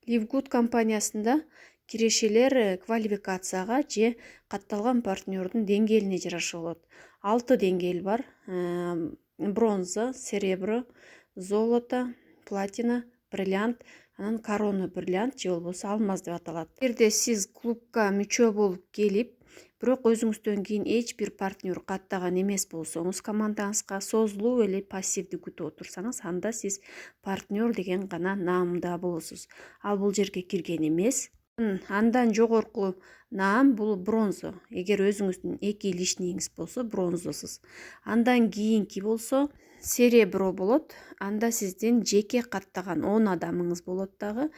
Livgood компаниясында кирешелер квалификацияга же катталган партнердун деңгээлине жараша болот. 6 деңгээл бар: бронза, серебро, золото, платина, бриллиант, анан корона бриллиант же болбосо алмаз деп аталат. Эгерде сиз клубка мүчө болуп келип, бирок өзүңүздөн кийин эч бир партнер каттаган эмес болсоңуз, командаңызга созулуу эле пассивди күтүп отурсаңыз, анда сиз партнер деген гана наамда болосуз. Ал бул жерге кирген эмес. Андан жогорку наам бул бронза. Эгер өзүңүздүн 2 лишниңиз болсо, бронзасыз. Андан кийинки болсо серебро болот. Анда сиздин жеке каттаган 10 адамыңыз болот дагы,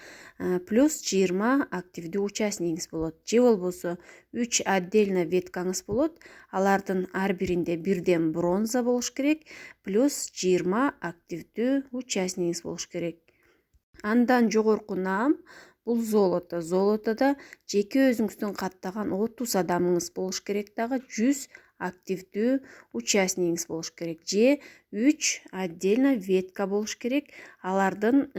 плюс 20 активдүү участнигиңиз болот. Же болбосо 3 отдельно веткаңыз болот. Алардын ар биринде бирден бронза болуш керек, плюс 20 активдүү участнигиңиз болуш керек. Андан жогорку наам бул золото. Золотодо жеке өзүңүздүн каттаган 30 адамыңыз болуш керек дагы, 100 активдүү участнигиңиз болуш керек. Же 3 отдельно ветка болуш керек. Алардын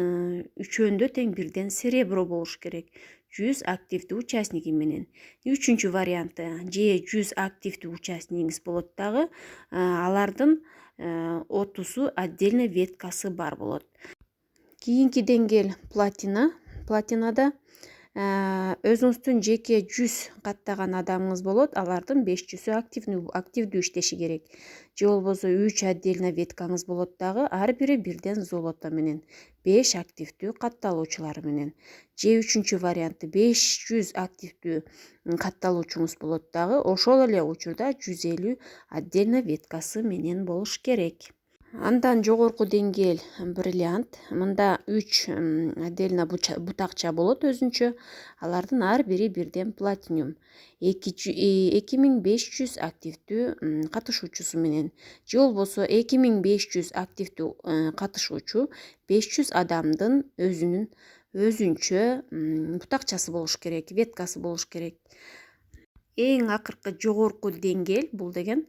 үчөөндө тең бирден серебро болуш керек. 100 активдүү участниги менен. Үчүнчү варианты же 100 активдүү участнигиңиз болот дагы, алардын 30 отдельно веткасы бар болот. Кийинки деңгээл платина. Платинада өзүңүздүн жеке 100 каттаган адамыңыз болот, алардын 500-ü активдүү иштеши керек. Же болбосо 3 отдельно веткаңыз болот дагы, ар бири бирден золото менен, 5 активдүү катталуучулары менен. Же үчүнчү варианты 500 активдүү катталуучуңуз болот дагы, ошол эле учурда 150 отдельно веткасы менен болуш керек. Андан жогорку деңгээл бриллиант. Мында 3 отдельно бутакча болот өзүнчө. Алардын ар бири бирден платинум. 2500 активдүү катышуучусу менен. Же болбосо 2500 активдүү катышуучу 500 адамдын өзүнчө бутакчасы болуш керек, веткасы болуш керек. Эң акыркы жогорку деңгээл бул деген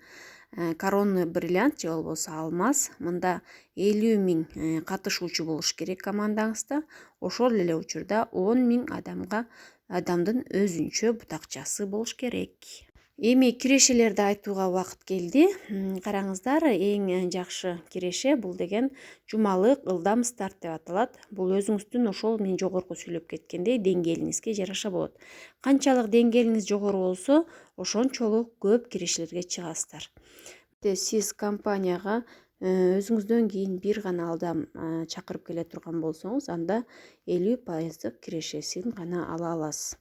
корона бриллиант же болбосо алмаз. Мында 50 000 катышуучу болуш керек командаңызда. Ошол эле учурда 10 000 адамдын өзүнчө бутакчасы болуш керек. Эми кирешелерди айтууга убакыт келди. Караңыздар, эң жакшы киреше бул деген жумалык ылдам старт деп аталат. Бул өзүңүздүн ошол мен жогорку сүйлөп кеткендей деңгээлиңизге жараша болот. Канчалык деңгээлиңиз жогору болсо, ошончолук көп кирешелерге чыгасыздар. Сиз компанияга өзүңүздөн кийин бир гана адам чакырып келе турган болсоңуз, анда 50% кирешесин гана ала аласыз.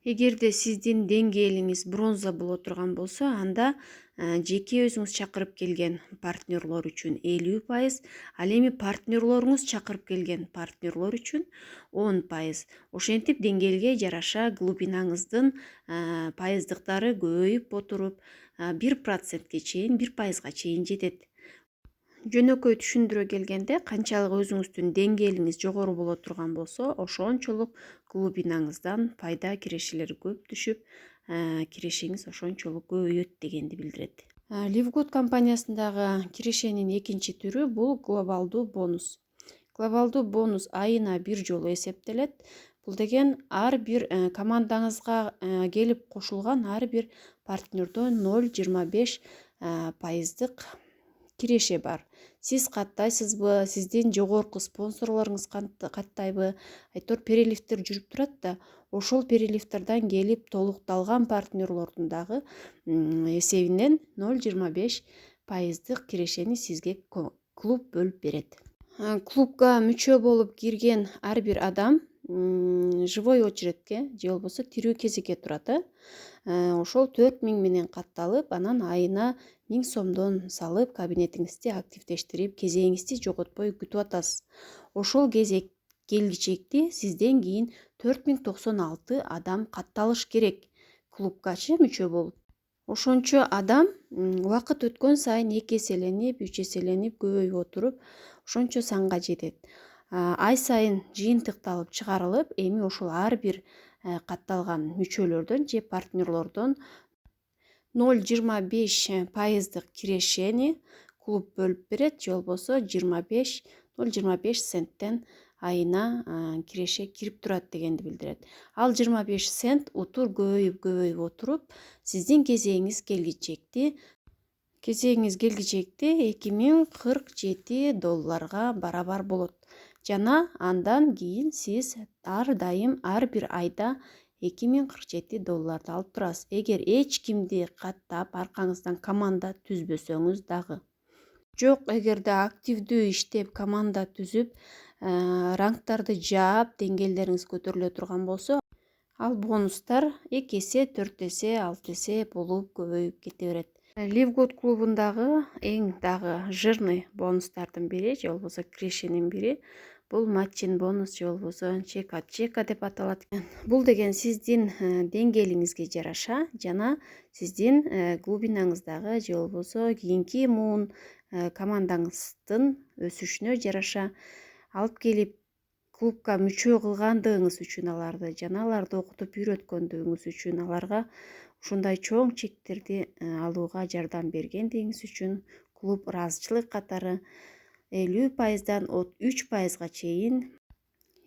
Эгерде сиздин деңгээлиңиз бронза боло турган болсо, анда жеке өзүңүз чакырып келген партнерлор үчүн 50%, ал эми партнерлоруңуз чакырып келген партнерлор үчүн 10%. Ошентип деңгээлге жараша глубинаңыздын пайыздыктары көбөйүп отуруп, 1%ке чейин, 1%га чейин жетет. Жөнөкөй түшүндүрө келгенде, канчалык өзүңүздүн деңгээлиңиз жогору боло турган болсо, ошончолук клубинаңыздан пайда кирешелери көп түшүп, кирешеңиз ошончолук көбөйөт дегенди билдирет. Livgood компаниясындагы кирешенин экинчи түрү бул глобалдуу бонус. Глобалдуу бонус айына бир жолу эсептелет. Бул деген ар бир командаңызга келип кошулган ар бир партнердон 0,25% киреше бар. Сиз каттайсызбы, сиздин жогорку спонсорлоруңуз каттайбы? Айтор переливтер жүрүп турат да, ошол переливтерден келип толукталган партнерлордун дагы эсебинен 0,25% кирешени сизге клуб бөлүп берет. Клубга мүчө болуп кирген ар бир адам живой очередке же болбосо тирүү кезекке турат. Ошол 4000 менен катталып, анан айына 1000 сомдон салып, кабинетиңизди активдештирип, кезегиңизди жоготпой күтүп атасыз. Ошол кезек келгичекти сизден кийин 4096 адам катталыш керек клубгачы мүчө болуп. Ошончо адам убакыт өткөн сайын 2 эселенип, 3 эселенип, көбөйүп отуруп, ошончо санга жетет. Ай сайын жыйынтыкталып чыгарылып, эми ошол ар бир катталган мүчөлөрдөн же партнерлордон 0,25% кирешени клуб бөлүп берет, же болбосо 0,25 центтен айына киреше кирип турат дегенди билдирет. Ал 25 цент утур көбөйүп отуруп, сиздин кезегиңиз келгичекти 2047 долларга барабар болот. Жана андан кийин сиз ар дайым ар бир айда 2047 долларды алып турасыз. Эгер эч кимди каттап, аркаңыздан команда түзбөсөңүз дагы. Жок, эгерде активдүү иштеп, команда түзүп, ранктарды жаап, деңгээлдериңиз көтөрүлө турган болсо, ал бонустар 2 эсе, 4 эсе, 6 эсе болуп көбөйүп кете берет. Ливгуд клубундагы эң дагы жирный бонустардын бири, же болбосо кирешенин бири, бул матчин бонус же болбосо чека деп аталат экен. Бул деген сиздин деңгээлиңизге жараша жана сиздин глубинаңыздагы же болбосо кийинки муун командаңыздын өсүшүнө жараша алып келип, клубка мүчө кылгандыгыңыз үчүн аларды жана аларды окутуп үйрөткөндүгүңүз үчүн, аларга ушундай чоң чектерди алууга жардам бергендигиңиз үчүн клуб ыраазычылык катары 50%дан 3%га чейин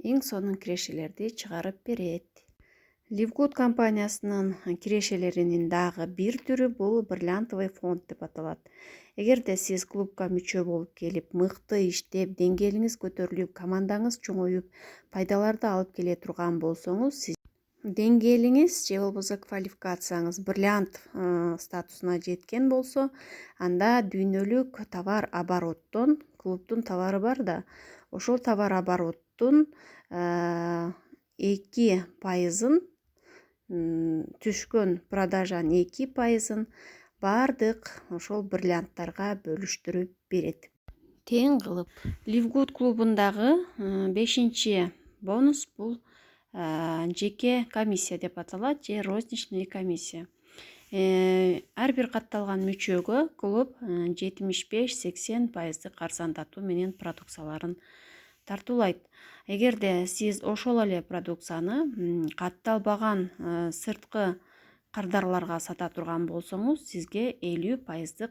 эң сонун кирешелерди чыгарып берет. Ливгуд компаниясынын кирешелеринин дагы бир түрү бул бриллиантовый фонд деп аталат. Эгерде сиз клубка мүчө болуп келип, мыкты иштеп, деңгээлиңиз көтөрүлүп, командаңыз чоңоюп, пайдаларды алып келе турган болсоңуз, сиз деңгээлиңиз же болбосо квалификацияңыз бриллиант статусуна жеткен болсо, анда дүйнөлүк товар обороттон, клубдун товары бар да, ошол товар обороттун 2%-ын түшкөн продажанын 2%-ын бардык ошол бриллианттарга бөлүштүрүп берет. Тең кылып. Ливгуд клубундагы 5-чи бонус бул жеке комиссия деп аталат, же розничный комиссия. Ар бир катталган мүчөгө клуб 75-80% арзандатуу менен продукцияларын тартуулайт. Эгерде сиз ошол эле продукцияны катталбаган сырткы кардарларга сата турган болсоңуз, сизге 50%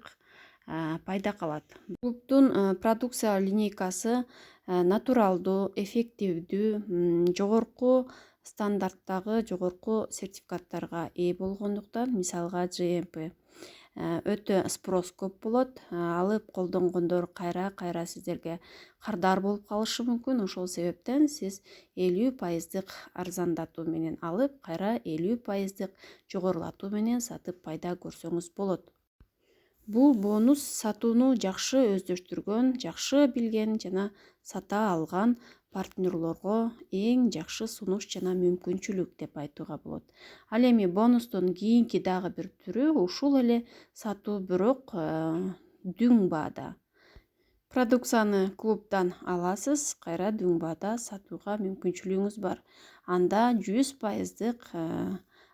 пайда калат. Клубдун продукция линейкасы натуралдуу, эффективдүү, жогорку стандарттагы жогорку сертификаттарга ээ болгондуктан, мисалга GMP өтө спрос көп болот. Алып колдонгондор кайра сиздерге кардар болуп калышы мүмкүн. Ошол себептен сиз 50% арзандатуу менен алып, кайра 50% жогорулатуу менен сатып пайда көрсөңүз болот. Бул бонус сатууну жакшы өздөштүргөн, жакшы билген жана сата алган партнерлорго эң жакшы сунуш жана мүмкүнчүлүк деп айтууга болот. Ал эми бонустун кийинки дагы бир түрү ушул эле сатуу, бирок дүң баада. Продукцияны клубдан аласыз, кайра дүң баада сатууга мүмкүнчүлүгүңүз бар. Анда 100%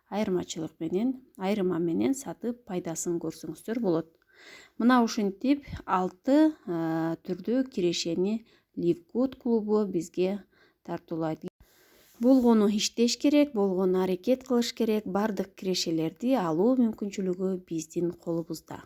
айырмачылык менен, айырма менен сатып пайдасын көрсөңүздөр болот. Мына ушинтип 6 түрдүү кирешени Ливгуд клубу бизге тартуулайт. Болгону иштеш керек, болгону аракет кылыш керек. Бардык кирешелерди алуу мүмкүнчүлүгү биздин колубузда.